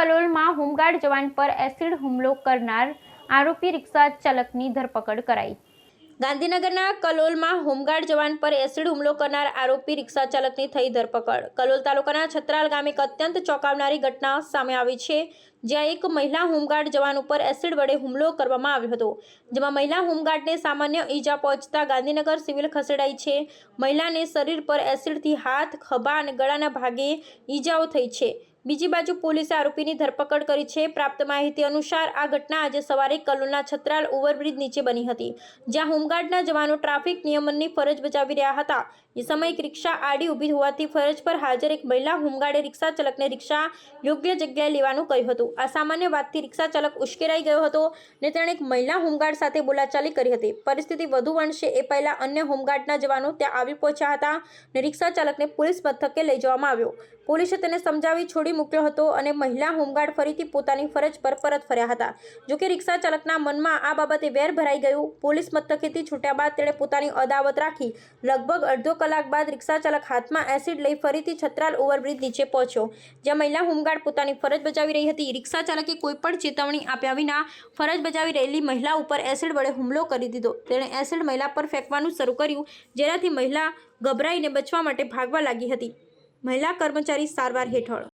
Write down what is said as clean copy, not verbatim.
કલોલમાં home guard જવાન પર acid હુમલો કરનાર આરોપી રિક્ષા ચાલકની ધરપકડ કરાઈ। ગાંધીનગરના કલોલમાં હોમગાર્ડ જવાન પર એસિડ હુમલો કરનાર આરોપી રિક્ષા ચાલકની થઈ ધરપકડ। કલોલ તાલુકાના છત્રાલ ગામે એક અત્યંત ચોંકાવનારી ઘટના સામે આવી છે, જ્યાં એક મહિલા હોમગાર્ડ જવાન ઉપર એસિડ વડે હુમલો કરવામાં આવ્યો હતો, જેમાં મહિલા હોમગાર્ડને સામાન્ય ઈજા પહોંચતા ગાંધીનગર સિવિલ ખસેડાઈ છે। મહિલાને શરીર પર એસિડથી હાથ, ખભા અને ગળાના ભાગે ઈજાઓ થઈ છે। બીજી બાજુ પોલીસે આરોપીની ધરપકડ કરી છે। પ્રાપ્ત માહિતી અનુસાર આ ઘટના આજે સવારે કલોલના છત્રાલ ઓવરબ્રિજ નીચે બની હતી, જ્યાં હોમગાર્ડના જવાનો ટ્રાફિક નિયમનની ફરજ બજાવી રહ્યા હતા। એ સમયે એક રિક્ષા આડી ઊભી હોવાથી ફરજ પર હાજર એક મહિલા હોમગાર્ડે રિક્ષા ચાલકને રિક્ષા યોગ્ય જગ્યાએ લેવાનું કહ્યું હતું। આ સામાન્ય વાતથી રિક્ષા ચાલક ઉશ્કેરાઈ ગયો હતો અને તેણે એક મહિલા હોમગાર્ડ સાથે બોલાચાલી કરી હતી। પરિસ્થિતિ વધુ વણસે એ પહેલા અન્ય હોમગાર્ડના જવાનો ત્યાં આવી પહોંચ્યા હતા અને રિક્ષા ચાલકને પોલીસ મથકે લઈ જવામાં આવ્યો। પોલીસે તેને સમજાવી છોડી મૂક્યો હતો અને મહિલા હોમગાર્ડ ફરીથી પોતાની ફરજ પર પરત ફર્યા હતા। જોકે રિક્ષા ચાલકના મનમાં આ બાબતે વેર ભરાઈ ગયું। પોલીસ મથકેથી છૂટ્યા બાદ તેણે પોતાની અદાવત રાખી લગભગ અડધો કલાક બાદ રિક્ષા ચાલક હાથમાં એસિડ લઈ ફરીથી છત્રાલ ઓવરબ્રિજ નીચે પહોંચ્યો, જ્યાં મહિલા હોમગાર્ડ પોતાની ફરજ બજાવી રહી હતી। રિક્ષા ચાલકે કોઈપણ ચેતવણી આપ્યા વિના ફરજ બજાવી રહેલી મહિલા ઉપર એસિડ વડે હુમલો કરી દીધો। તેણે એસિડ મહિલા પર ફેંકવાનું શરૂ કર્યું, જેનાથી મહિલા ગભરાઈને બચવા માટે ભાગવા લાગી હતી। મહિલા કર્મચારી સારવાર હેઠળ